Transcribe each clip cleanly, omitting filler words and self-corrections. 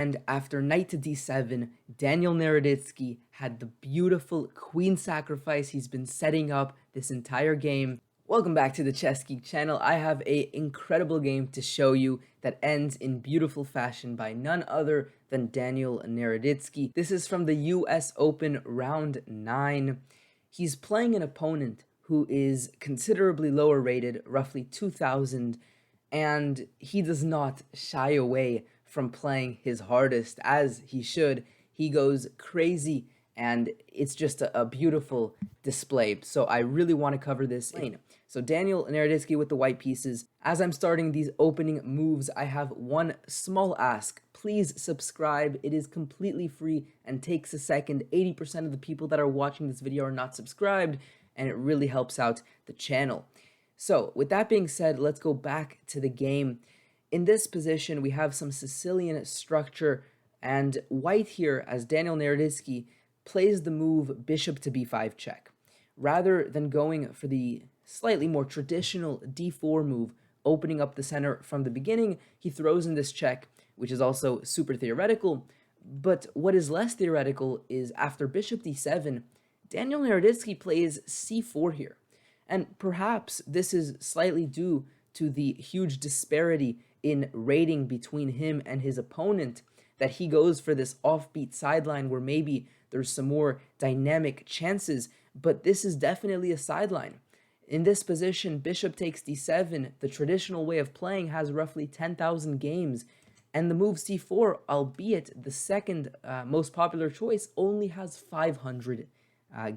And after knight to d7, Daniel Naroditsky had the beautiful queen sacrifice he's been setting up this entire game. Welcome back to the Chess Geek channel. I have an incredible game to show you that ends in beautiful fashion by none other than Daniel Naroditsky. This is from the US Open round 9. He's playing an opponent who is considerably lower rated, roughly 2,000, and he does not shy away from playing his hardest, as he should. He goes crazy, and it's just a beautiful display. So I really want to cover this lane. So Daniel Naroditsky with the white pieces. As I'm starting these opening moves, I have one small ask. Please subscribe. It is completely free and takes a second. 80% of the people that are watching this video are not subscribed, and it really helps out the channel. So with that being said, let's go back to the game. In this position, we have some Sicilian structure, and white here, as Daniel Naroditsky, plays the move bishop to b5 check. Rather than going for the slightly more traditional d4 move, opening up the center from the beginning, he throws in this check, which is also super theoretical. But what is less theoretical is after bishop d7, Daniel Naroditsky plays c4 here. And perhaps this is slightly due to the huge disparity in rating between him and his opponent, that he goes for this offbeat sideline where maybe there's some more dynamic chances, but this is definitely a sideline. In this position, bishop takes d7, the traditional way of playing, has roughly 10,000 games, and the move c4, albeit the second most popular choice, only has 500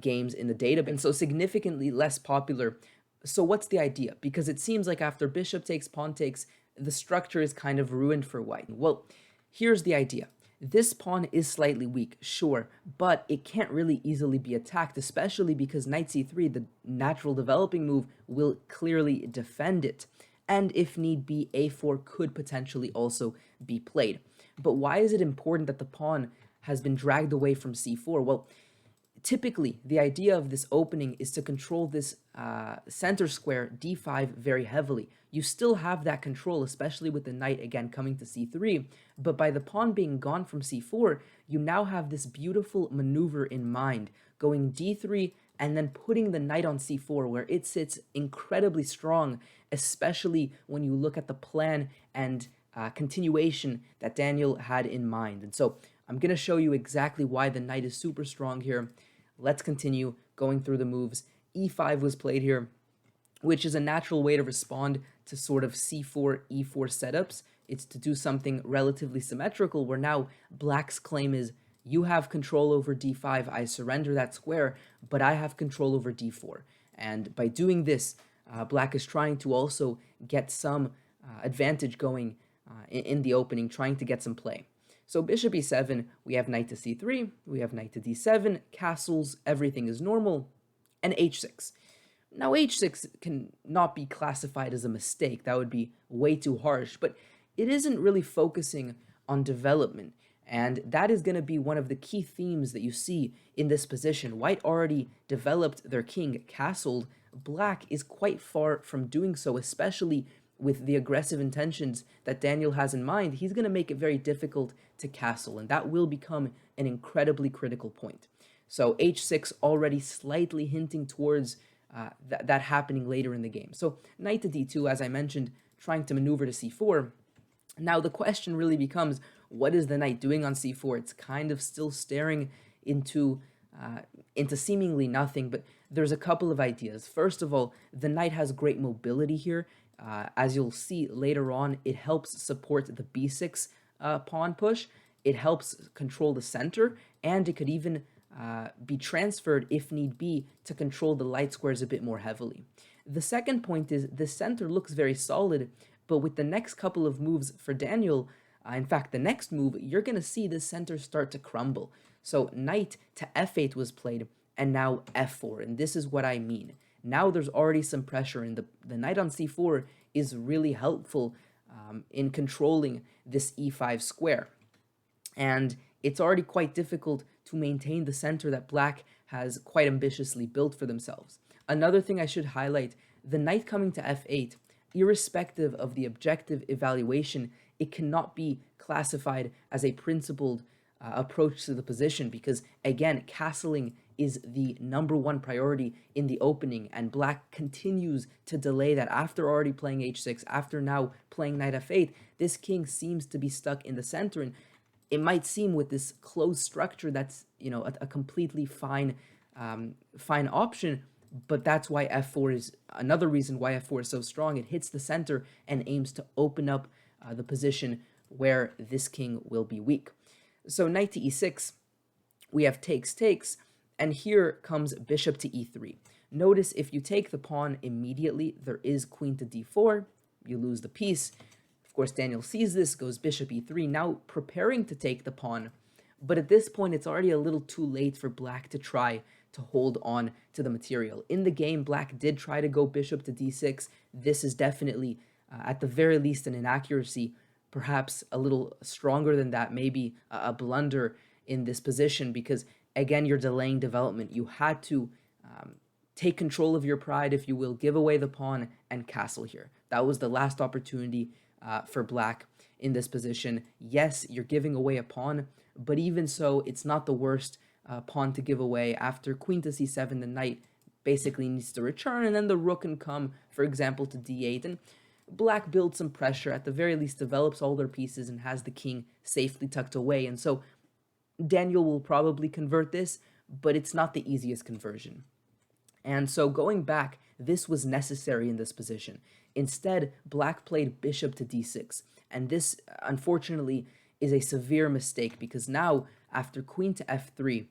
games in the database, and so significantly less popular. So what's the idea? Because it seems like after bishop takes, pawn takes, the structure is kind of ruined for white. Well, here's the idea. This pawn is slightly weak, sure, but it can't really easily be attacked, especially because knight c3, the natural developing move, will clearly defend it. And if need be, a4 could potentially also be played. But why is it important that the pawn has been dragged away from c4? Well, typically, the idea of this opening is to control this center square d5 very heavily. You still have that control, especially with the knight again coming to c3, but by the pawn being gone from c4, you now have this beautiful maneuver in mind, going d3 and then putting the knight on c4, where it sits incredibly strong, especially when you look at the plan and continuation that Daniel had in mind. And so I'm going to show you exactly why the knight is super strong here. Let's continue going through the moves. e5 was played here, which is a natural way to respond to sort of c4, e4 setups. It's to do something relatively symmetrical, where now black's claim is, you have control over d5, I surrender that square, but I have control over d4. And by doing this, black is trying to also get some advantage going in the opening, trying to get some play. So bishop e7, we have knight to c3, we have knight to d7, castles, everything is normal, and h6. Now h6 can not be classified as a mistake, that would be way too harsh, but it isn't really focusing on development, and that is going to be one of the key themes that you see in this position. White already developed their king, castled. Black is quite far from doing so, especially with the aggressive intentions that Daniel has in mind. He's going to make it very difficult to castle, and that will become an incredibly critical point. So h6 already slightly hinting towards that happening later in the game. So knight to d2, as I mentioned, trying to maneuver to c4. Now the question really becomes, what is the knight doing on c4? It's kind of still staring into seemingly nothing, but there's a couple of ideas. First of all, the knight has great mobility here. As you'll see later on, it helps support the b6 pawn push, it helps control the center, and it could even be transferred, if need be, to control the light squares a bit more heavily. The second point is the center looks very solid, but with the next couple of moves for Daniel, in fact, the next move, you're going to see the center start to crumble. So knight to f8 was played, and now f4, and this is what I mean. Now there's already some pressure, and the knight on c4 is really helpful in controlling this e5 square. And it's already quite difficult to maintain the center that black has quite ambitiously built for themselves. Another thing I should highlight, the knight coming to f8, irrespective of the objective evaluation, it cannot be classified as a principled approach to the position because, again, castling is the number one priority in the opening, and black continues to delay that after already playing h6, after now playing knight f8. This king seems to be stuck in the center, and it might seem with this closed structure that's, a completely fine option, but that's why f4 is another reason why f4 is so strong. It hits the center and aims to open up the position where this king will be weak. So knight to e6, we have takes, and here comes bishop to e3. Notice if you take the pawn immediately, there is queen to d4, you lose the piece. Of course, Daniel sees this, goes bishop e3, now preparing to take the pawn, but at this point, it's already a little too late for black to try to hold on to the material. In the game, black did try to go bishop to d6. This is definitely, at the very least, an inaccuracy, perhaps a little stronger than that, maybe a blunder in this position, because, again, you're delaying development. You had to take control of your pride, if you will, give away the pawn and castle here. That was the last opportunity for black in this position. Yes, you're giving away a pawn, but even so, it's not the worst pawn to give away. After queen to c7, the knight basically needs to return, and then the rook can come, for example, to d8, and black builds some pressure, at the very least develops all their pieces, and has the king safely tucked away. And so Daniel will probably convert this, but it's not the easiest conversion. And so going back, this was necessary in this position. Instead, black played bishop to d6, and this, unfortunately, is a severe mistake, because now, after queen to f3,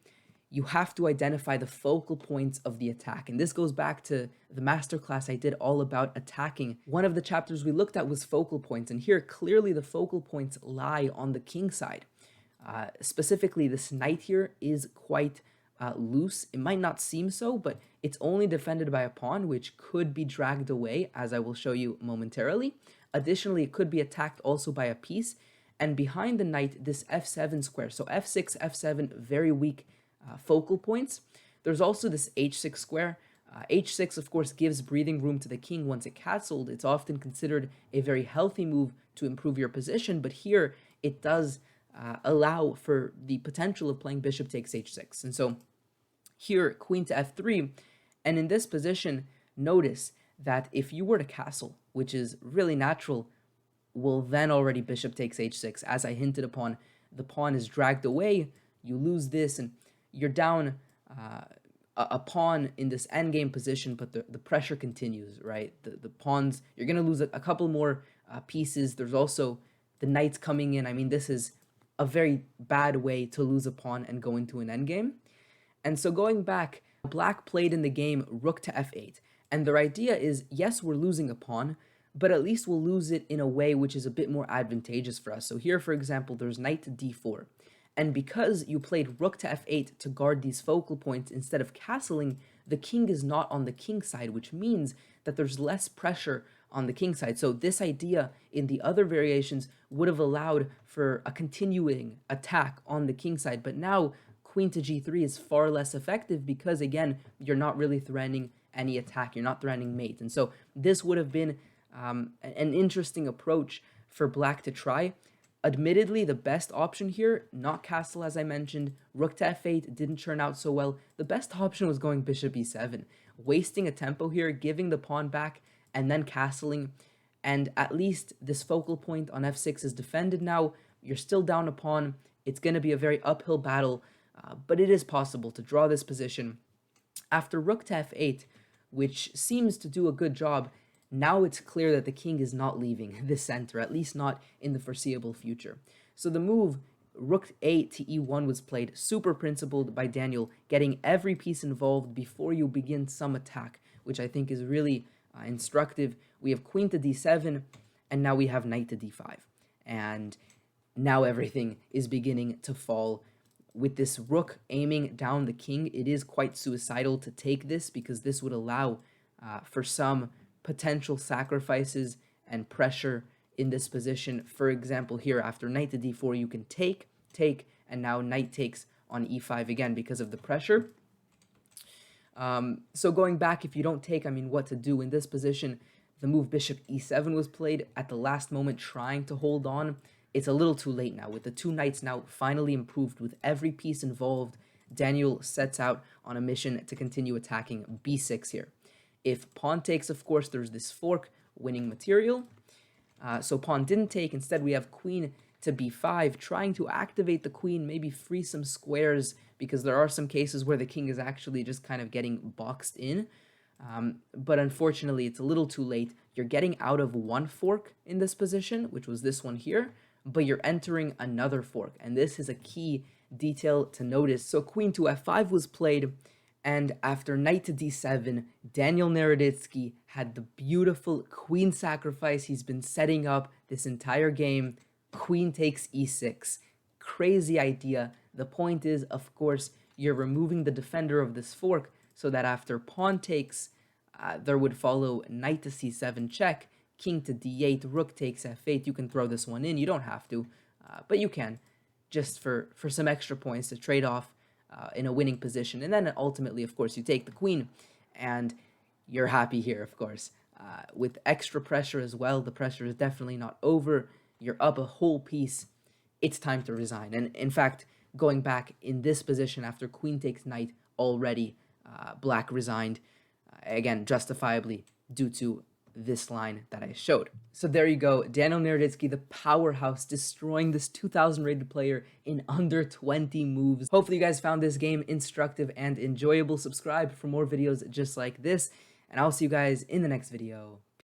you have to identify the focal points of the attack. And this goes back to the masterclass I did all about attacking. One of the chapters we looked at was focal points, and here clearly the focal points lie on the king side. Specifically, this knight here is quite loose. It might not seem so, but it's only defended by a pawn, which could be dragged away, as I will show you momentarily. Additionally, it could be attacked also by a piece. And behind the knight, this f7 square. So f6, f7, very weak focal points. There's also this h6 square. H6, of course, gives breathing room to the king once it castled. It's often considered a very healthy move to improve your position, but here it does allow for the potential of playing bishop takes h6. And so here, queen to f3, and in this position, notice that if you were to castle, which is really natural, well, then already bishop takes h6. As I hinted upon, the pawn is dragged away, you lose this, and you're down a pawn in this endgame position, but the pressure continues, right? The pawns, you're going to lose a couple more pieces. There's also the knights coming in. I mean, this is a very bad way to lose a pawn and go into an endgame. And so going back, black played in the game rook to f8. And their idea is, yes, we're losing a pawn, but at least we'll lose it in a way which is a bit more advantageous for us. So here, for example, there's knight to d4. And because you played rook to f8 to guard these focal points instead of castling, the king is not on the king side, which means that there's less pressure on the king side. So this idea in the other variations would have allowed for a continuing attack on the king side. But now queen to g3 is far less effective because, again, you're not really threatening any attack. You're not threatening mate. And so this would have been an interesting approach for black to try. Admittedly, the best option here, not castle as I mentioned, rook to f8 didn't turn out so well. The best option was going bishop e7, wasting a tempo here, giving the pawn back, and then castling. And at least this focal point on f6 is defended now. You're still down a pawn. It's going to be a very uphill battle, but it is possible to draw this position. After rook to f8, which seems to do a good job, now it's clear that the king is not leaving the center, at least not in the foreseeable future. So the move rook 8 to e1 was played, super principled by Daniel, getting every piece involved before you begin some attack, which I think is really instructive. We have queen to d7, and now we have knight to d5. And now everything is beginning to fall. With this rook aiming down the king, it is quite suicidal to take this because this would allow for some potential sacrifices and pressure in this position. For example, here after knight to d4, you can take, and now knight takes on e5 again because of the pressure. So going back, if you don't take, I mean, what to do in this position, the move bishop e7 was played at the last moment, trying to hold on. It's a little too late now. With the two knights now finally improved, with every piece involved, Daniel sets out on a mission to continue attacking b6 here. If pawn takes, of course, there's this fork, winning material. So pawn didn't take. Instead, we have queen to b5, trying to activate the queen, maybe free some squares, because there are some cases where the king is actually just kind of getting boxed in. But unfortunately, it's a little too late. You're getting out of one fork in this position, which was this one here, but you're entering another fork, and this is a key detail to notice. So queen to f5 was played, and after knight to d7, Daniel Naroditsky had the beautiful queen sacrifice he's been setting up this entire game. Queen takes e6. Crazy idea. The point is, of course, you're removing the defender of this fork so that after pawn takes, there would follow knight to c7 check, king to d8, rook takes f8. You can throw this one in. You don't have to, but you can, just for some extra points to trade off in a winning position. And then ultimately, of course, you take the queen, and you're happy here, of course. With extra pressure as well, the pressure is definitely not over. You're up a whole piece. It's time to resign. And in fact, going back in this position after queen takes knight, already black resigned, again, justifiably due to this line that I showed. So there you go, Daniel Naroditsky, the powerhouse, destroying this 2000 rated player in under 20 moves. Hopefully you guys found this game instructive and enjoyable. Subscribe for more videos just like this, and I'll see you guys in the next video.